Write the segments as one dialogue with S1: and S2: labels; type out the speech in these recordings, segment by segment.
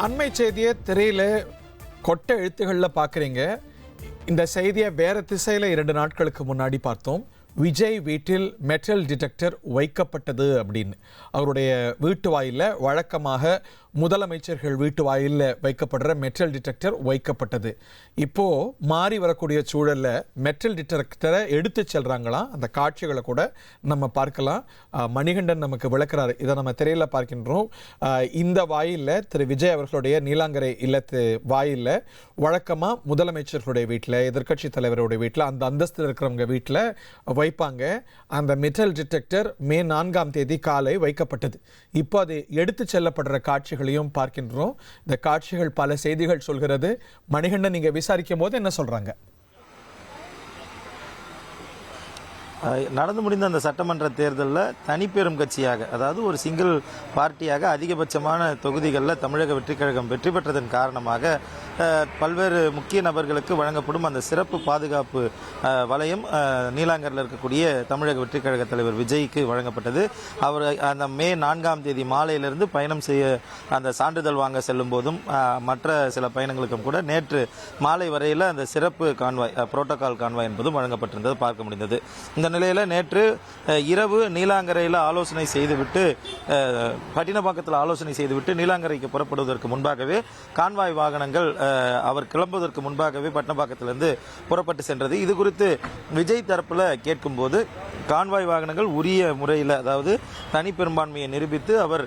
S1: அண்மை செய்தியை திரையில கொட்ட எழுத்துக்களில் பார்க்குறீங்க. இந்த செய்தியை வேற திசையில் 2 நாட்களுக்கு முன்னாடி பார்த்தோம். விஜய் வீட்டில் மெட்டல் டிடெக்டர் வைக்கப்பட்டது அப்படின்னு. அவருடைய வீட்டு வாயிலில் வழக்கமாக முதலமைச்சர்கள் வீட்டு வாயிலில் வைக்கப்படுற மெட்டல் டிடெக்டர் வைக்கப்பட்டது. இப்போது மாறி வரக்கூடிய சூழலில் மெட்டல் டிடெக்டரை எடுத்து செல்கிறாங்களாம். அந்த காட்சிகளை கூட நம்ம பார்க்கலாம். மணிகண்டன் நமக்கு விளக்குறாரு. இதை நம்ம திரையில் பார்க்கின்றோம். இந்த வாயிலில் திரு விஜய் அவர்களுடைய நீலாங்கரை இல்லத்து வாயிலில் வழக்கமாக முதலமைச்சர்களுடைய வீட்டில், எதிர்க்கட்சி தலைவருடைய வீட்டில், அந்த அந்தஸ்தில் இருக்கிறவங்க வீட்டில் வைப்பாங்க. அந்த மெட்டல் டிடெக்டர் மே 4ஆம் தேதி காலை வைக்கப்பட்டது. இப்போ அது எடுத்து செல்லப்படுற காட்சிகளையும் பார்க்கின்றோம். இந்த காட்சிகள் பல செய்திகள் சொல்கிறது. மணிகண்டன் நீங்க விசாரிக்கும் போது என்ன சொல்றாங்க?
S2: நடந்து முடிந்த அந்த சட்டமன்ற தேர்தலில் தனிப்பெரும் கட்சியாக, அதாவது ஒரு சிங்கிள் பார்ட்டியாக அதிகபட்சமான தொகுதிகளில் தமிழக வெற்றிக் கழகம் வெற்றி பெற்றதன் காரணமாக பல்வேறு முக்கிய நபர்களுக்கு வழங்கப்படும் அந்த சிறப்பு பாதுகாப்பு வலயம் நீலாங்கரில் இருக்கக்கூடிய தமிழக வெற்றிக் கழக தலைவர் விஜய்க்கு வழங்கப்பட்டது. அவர் அந்த மே 4ஆம் தேதி மாலையிலிருந்து பயணம் செய்ய அந்த சான்றிதழ் வாங்க செல்லும் போதும் மற்ற சில பயணங்களுக்கும் கூட நேற்று மாலை வரையில் அந்த சிறப்பு கான்வாய், புரோட்டோகால் கான்வாய் என்பதும் வழங்கப்பட்டிருந்தது பார்க்க முடிந்தது. இந்த நிலையில் நேற்று இரவு நீலாங்கரையில் ஆலோசனை செய்துவிட்டு, பட்டினப்பாக்கத்தில் ஆலோசனை செய்துவிட்டு நீலாங்கரைக்கு புறப்படுவதற்கு முன்பாகவே கான்வாய் வாகனங்கள் அவர் கிளம்புவதற்கு முன்பாகவே பட்டினப்பாக்கத்திலிருந்து புறப்பட்டு சென்றது. இது குறித்து விஜய் தரப்பில் கேட்கும்போது கான்வாய் வாகனங்கள் உரிய முறையில், அதாவது தனி பெரும்பான்மையை நிரூபித்து அவர்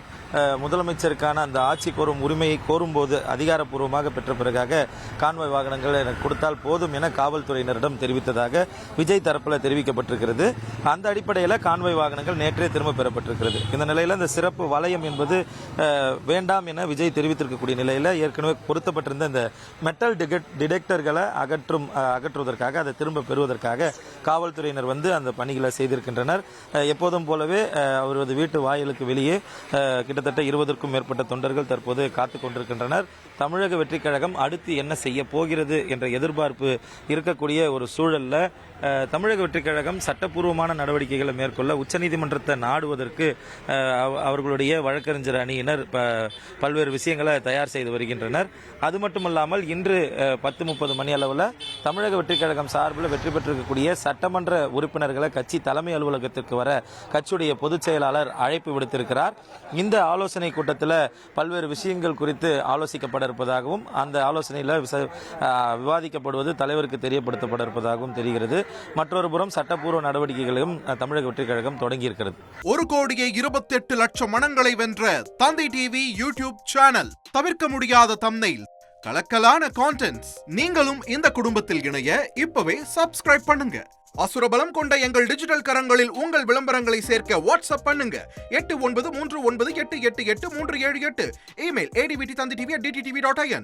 S2: முதலமைச்சருக்கான அந்த ஆட்சி கோரும் உரிமையை கோரும்போது அதிகாரப்பூர்வமாக பெற்ற பிறகாக கான்வாய் வாகனங்கள் எனக்கு கொடுத்தால் போதும் என காவல்துறையினரிடம் தெரிவித்ததாக விஜய் தரப்பில் தெரிவிக்கப்பட்டிருக்கிறது. அந்த அடிப்படையில் கான்வாய் வாகனங்கள் நேற்றே திரும்ப பெறப்பட்டிருக்கிறது. இந்த நிலையில் இந்த சிறப்பு வலயம் என்பது வேண்டாம் என விஜய் தெரிவித்திருக்கக்கூடிய நிலையில் ஏற்கனவே பொருத்தப்பட்டிருந்த இந்த மெட்டல் டிடெக்டர்களை அகற்றுவதற்காக, அதை திரும்ப பெறுவதற்காக காவல்துறையினர் வந்து அந்த பணிகளை செய்திருக்கின்றனர். எப்போதும் போலவே அவரது வீட்டு வாயிலுக்கு வெளியே கிட்டத்தட்ட 20க்கும் மேற்பட்ட தொண்டர்கள் தற்போது காத்துக் கொண்டிருக்கின்றனர். தமிழக வெற்றிக் கழகம் அடுத்து என்ன செய்ய போகிறது என்ற எதிர்பார்ப்பு இருக்கக்கூடிய ஒரு சூழல்ல தமிழக வெற்றிக் கழகம் சட்டப்பூர்வமான நடவடிக்கைகளை மேற்கொள்ள உச்சநீதிமன்றத்தை நாடுவதற்கு அவர்களுடைய வழக்கறிஞர் அணியினர் பல்வேறு விஷயங்களை தயார் செய்து வருகின்றனர். அது மட்டுமல்லாமல் இன்று 10:30 மணி அளவில் தமிழக வெற்றிக் கழகம் சார்பில் வெற்றி பெற்றிருக்கக்கூடிய சட்டமன்ற உறுப்பினர்களை கட்சி தலைமை அலுவலகத்திற்கு வர கட்சியுடைய பொதுச் செயலாளர் அழைப்பு விடுத்திருக்கிறார். இந்த ஆலோசனை கூட்டத்தில் பல்வேறு விஷயங்கள் குறித்து ஆலோசிக்கப்பட இருப்பதாகவும் அந்த ஆலோசனையில் விவாதிக்கப்படுவது தலைவருக்கு தெரியப்படுத்தப்பட இருப்பதாகவும் தெரிகிறது. மற்றொரு புறம் சட்டப்பூர்வ நடவடிக்கைகளையும் தமிழக வெற்றிக் கழகம் தொடங்கியிருக்கிறது.
S3: 1,28,00,000 மனங்களை வென்ற தந்தை டிவி யூடியூப் சேனல். தவிர்க்க முடியாத தம்ப்நெயில், கலக்கலான கான்டென்ட்ஸ். நீங்களும் இந்த குடும்பத்தில் இணைய இப்பவே சப்ஸ்கிரைப் பண்ணுங்க. அசுரபலம் கொண்ட எங்கள் டிஜிட்டல் கரங்களில் உங்கள் விளம்பரங்களை சேர்க்க வாட்ஸ்அப் பண்ணுங்க. 8939888838. Email advttv@dttv.in.